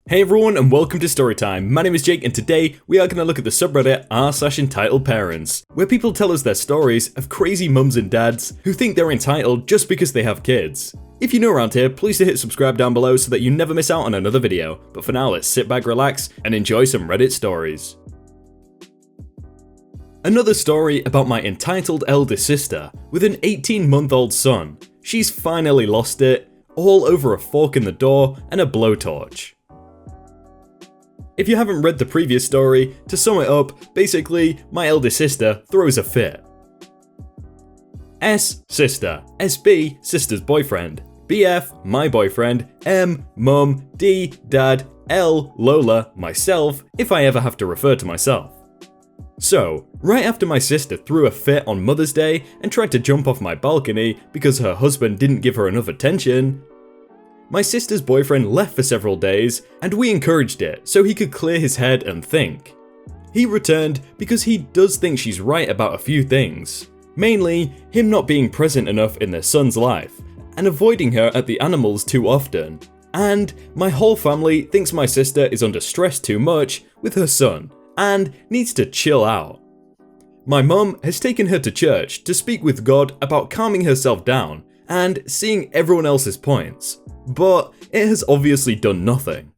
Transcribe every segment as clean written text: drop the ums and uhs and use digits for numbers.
Hey everyone and welcome to Storytime. My name is Jake and today we are going to look at the subreddit r/EntitledParents, where people tell us their stories of crazy mums and dads who think they're entitled just because they have kids. If you're new around here, please hit subscribe down below so that you never miss out on another video. But for now, let's sit back, relax, and enjoy some Reddit stories. Another story about my entitled eldest sister with an 18-month-old son. She's finally lost it, all over a fork in the door and a blowtorch. If you haven't read the previous story, to sum it up, basically, my eldest sister throws a fit. S. Sister. SB. Sister's boyfriend. BF. My boyfriend. M. Mum. D. Dad. L. Lola. Myself, if I ever have to refer to myself. So, right after my sister threw a fit on Mother's Day and tried to jump off my balcony because her husband didn't give her enough attention, my sister's boyfriend left for several days, and we encouraged it so he could clear his head and think. He returned because he does think she's right about a few things, mainly him not being present enough in their son's life, and avoiding her at the animals too often, and my whole family thinks my sister is under stress too much with her son, and needs to chill out. My mum has taken her to church to speak with God about calming herself down, and seeing everyone else's points. But it has obviously done nothing.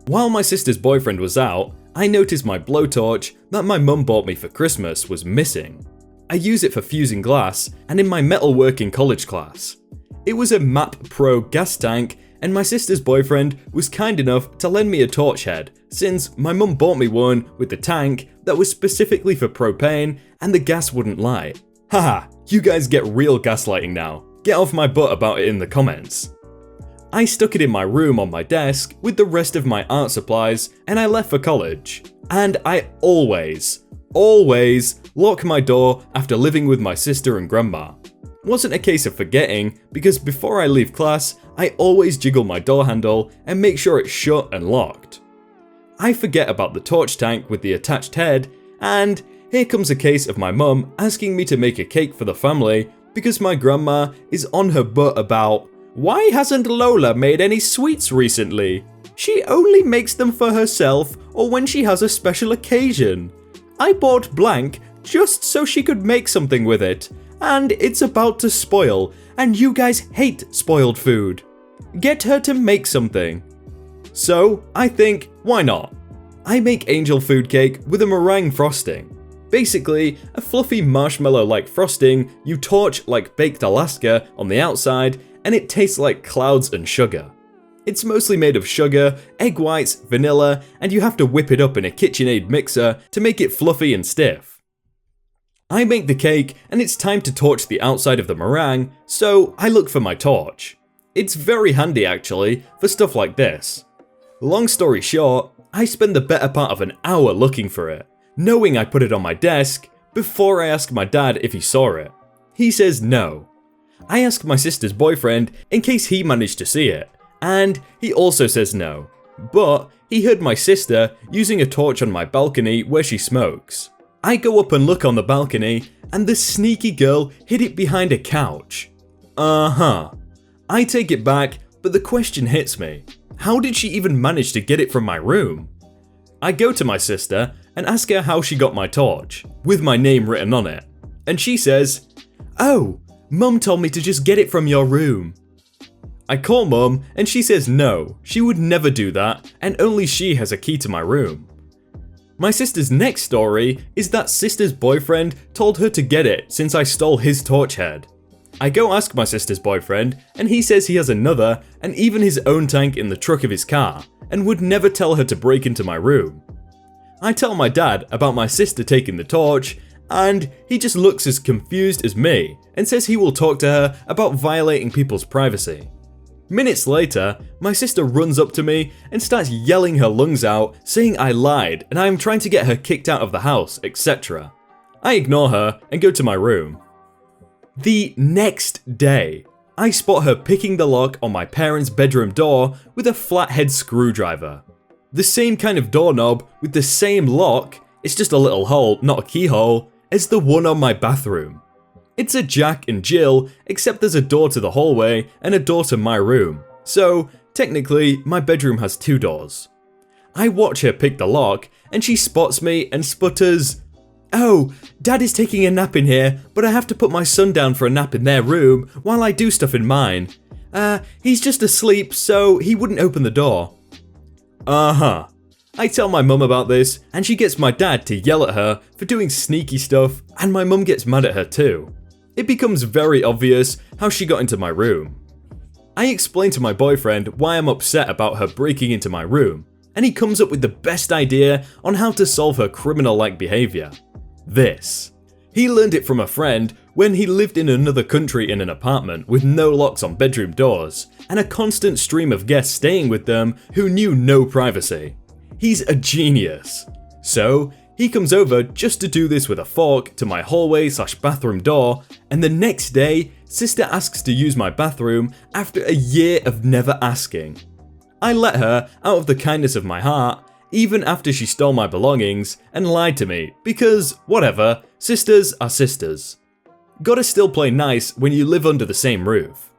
While my sister's boyfriend was out, I noticed my blowtorch that my mum bought me for Christmas was missing. I use it for fusing glass and in my metalworking college class. It was a MAP Pro gas tank and my sister's boyfriend was kind enough to lend me a torch head since my mum bought me one with the tank that was specifically for propane and the gas wouldn't light. Haha, you guys get real gaslighting now. Get off my butt about it in the comments. I stuck it in my room on my desk with the rest of my art supplies and I left for college. And I always lock my door after living with my sister and grandma. Wasn't a case of forgetting because before I leave class, I always jiggle my door handle and make sure it's shut and locked. I forget about the torch tank with the attached head, and here comes a case of my mum asking me to make a cake for the family because my grandma is on her butt about, why hasn't Lola made any sweets recently? She only makes them for herself or when she has a special occasion. I bought blank just so she could make something with it, and it's about to spoil, and you guys hate spoiled food. Get her to make something. So, I think, why not? I make angel food cake with a meringue frosting. Basically, a fluffy marshmallow-like frosting you torch like baked Alaska on the outside, and it tastes like clouds and sugar. It's mostly made of sugar, egg whites, vanilla, and you have to whip it up in a KitchenAid mixer to make it fluffy and stiff. I make the cake, and it's time to torch the outside of the meringue, so I look for my torch. It's very handy actually, for stuff like this. Long story short, I spend the better part of an hour looking for it, knowing I put it on my desk, before I ask my dad if he saw it. He says no. I ask my sister's boyfriend in case he managed to see it, and he also says no, but he heard my sister using a torch on my balcony where she smokes. I go up and look on the balcony, and the sneaky girl hid it behind a couch. I take it back, but the question hits me. How did she even manage to get it from my room? I go to my sister and ask her how she got my torch, with my name written on it, and she says, "Oh, Mum told me to just get it from your room." I call Mum and she says no, she would never do that and only she has a key to my room. My sister's next story is that sister's boyfriend told her to get it since I stole his torch head. I go ask my sister's boyfriend and he says he has another and even his own tank in the trunk of his car and would never tell her to break into my room. I tell my dad about my sister taking the torch, and he just looks as confused as me and says he will talk to her about violating people's privacy. Minutes later, my sister runs up to me and starts yelling her lungs out, saying I lied and I am trying to get her kicked out of the house, etc. I ignore her and go to my room. The next day, I spot her picking the lock on my parents' bedroom door with a flathead screwdriver. The same kind of doorknob with the same lock, it's just a little hole, not a keyhole, as the one on my bathroom. It's a Jack and Jill, except there's a door to the hallway and a door to my room. So Technically, my bedroom has 2 doors. I watch her pick the lock, and she spots me and sputters, "Oh, Dad is taking a nap in here, but I have to put my son down for a nap in their room while I do stuff in mine. He's just asleep, so he wouldn't open the door." I tell my mum about this, and she gets my dad to yell at her for doing sneaky stuff, and my mum gets mad at her too. It becomes very obvious how she got into my room. I explain to my boyfriend why I'm upset about her breaking into my room, and he comes up with the best idea on how to solve her criminal-like behavior. This. He learned it from a friend when he lived in another country in an apartment with no locks on bedroom doors, and a constant stream of guests staying with them who knew no privacy. He's a genius. So, he comes over just to do this with a fork to my hallway/bathroom door, and the next day, sister asks to use my bathroom after a year of never asking. I let her out of the kindness of my heart, even after she stole my belongings and lied to me, because whatever, sisters are sisters. Gotta still play nice when you live under the same roof.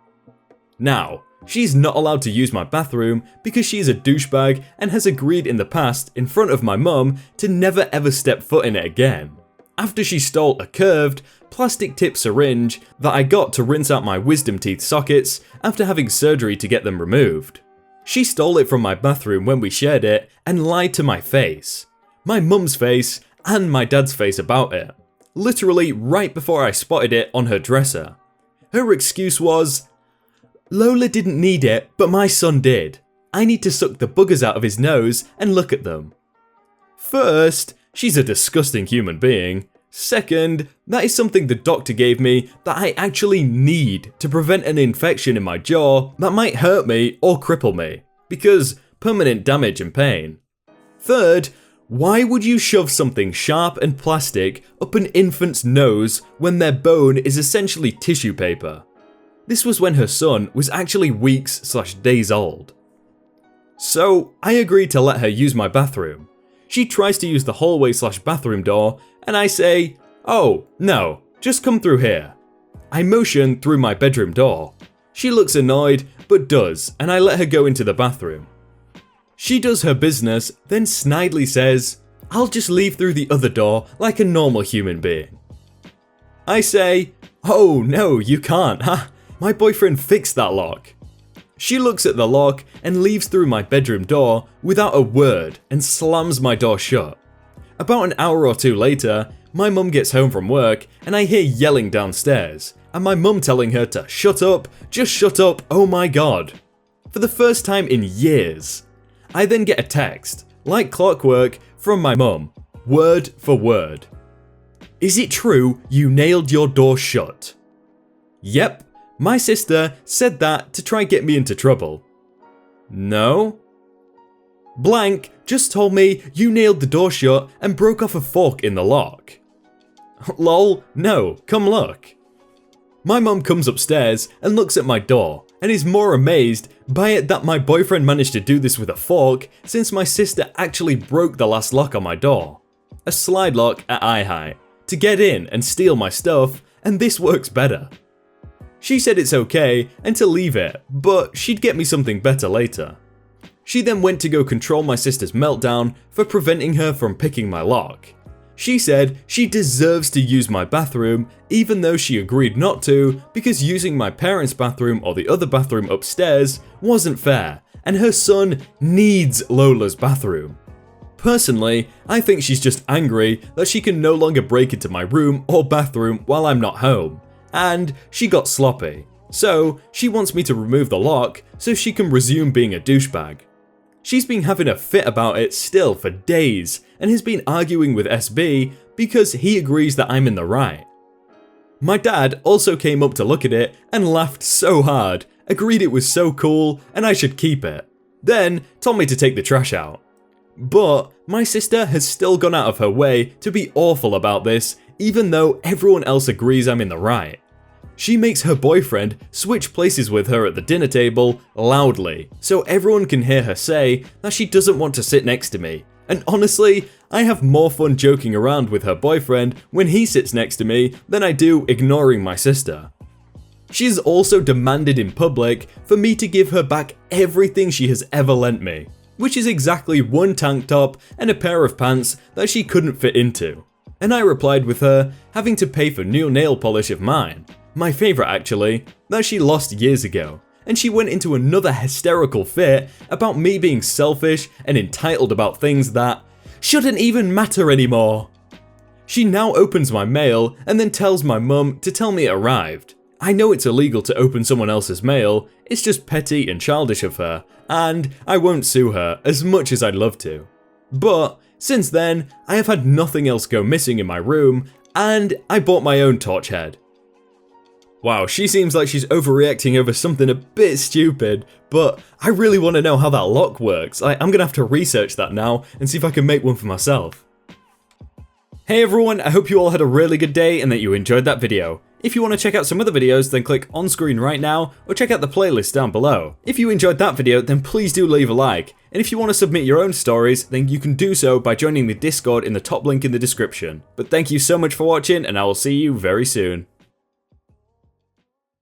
Now, she's not allowed to use my bathroom because she's a douchebag and has agreed in the past in front of my mum to never ever step foot in it again. After she stole a curved, plastic tip syringe that I got to rinse out my wisdom teeth sockets after having surgery to get them removed. She stole it from my bathroom when we shared it and lied to my face, my mum's face, and my dad's face about it. Literally right before I spotted it on her dresser. Her excuse was, "Lola didn't need it, but my son did. I need to suck the boogers out of his nose and look at them." First, she's a disgusting human being. Second, that is something the doctor gave me that I actually need to prevent an infection in my jaw that might hurt me or cripple me, because permanent damage and pain. Third, why would you shove something sharp and plastic up an infant's nose when their bone is essentially tissue paper? This was when her son was actually weeks/days old. So, I agreed to let her use my bathroom. She tries to use the hallway/bathroom door, and I say, "Oh, no, just come through here." I motion through my bedroom door. She looks annoyed, but does, and I let her go into the bathroom. She does her business, then snidely says, "I'll just leave through the other door like a normal human being." I say, "Oh no, you can't, my boyfriend fixed that lock." She looks at the lock and leaves through my bedroom door without a word and slams my door shut. About an hour or two later, my mum gets home from work and I hear yelling downstairs, and my mum telling her to shut up, just shut up, oh my god. For the first time in years. I then get a text, like clockwork, from my mum, word for word. "Is it true you nailed your door shut?" Yep. My sister said that to try get me into trouble. No? Blank just told me you nailed the door shut and broke off a fork in the lock. Lol, no, come look. My mum comes upstairs and looks at my door and is more amazed by it that my boyfriend managed to do this with a fork since my sister actually broke the last lock on my door. A slide lock at eye height to get in and steal my stuff, and this works better. She said it's okay and to leave it, but she'd get me something better later. She then went to go control my sister's meltdown for preventing her from picking my lock. She said she deserves to use my bathroom even though she agreed not to because using my parents' bathroom or the other bathroom upstairs wasn't fair and her son needs Lola's bathroom. Personally, I think she's just angry that she can no longer break into my room or bathroom while I'm not home. And she got sloppy, so she wants me to remove the lock so she can resume being a douchebag. She's been having a fit about it still for days and has been arguing with SB because he agrees that I'm in the right. My dad also came up to look at it and laughed so hard, agreed it was so cool and I should keep it, then told me to take the trash out. But my sister has still gone out of her way to be awful about this even though everyone else agrees I'm in the right. She makes her boyfriend switch places with her at the dinner table loudly, so everyone can hear her say that she doesn't want to sit next to me. And honestly, I have more fun joking around with her boyfriend when he sits next to me than I do ignoring my sister. She's also demanded in public for me to give her back everything she has ever lent me, which is exactly one tank top and a pair of pants that she couldn't fit into. And I replied with her having to pay for new nail polish of mine, my favourite actually, that she lost years ago, and she went into another hysterical fit about me being selfish and entitled about things that shouldn't even matter anymore. She now opens my mail and then tells my mum to tell me it arrived. I know it's illegal to open someone else's mail, it's just petty and childish of her, and I won't sue her as much as I'd love to. But since then, I have had nothing else go missing in my room, and I bought my own torch head. Wow, she seems like she's overreacting over something a bit stupid, but I really want to know how that lock works. I'm gonna have to research that now and see if I can make one for myself. Hey everyone, I hope you all had a really good day and that you enjoyed that video. If you want to check out some other videos, then click on screen right now, or check out the playlist down below. If you enjoyed that video, then please do leave a like. And if you want to submit your own stories, then you can do so by joining the Discord in the top link in the description. But thank you so much for watching, and I will see you very soon.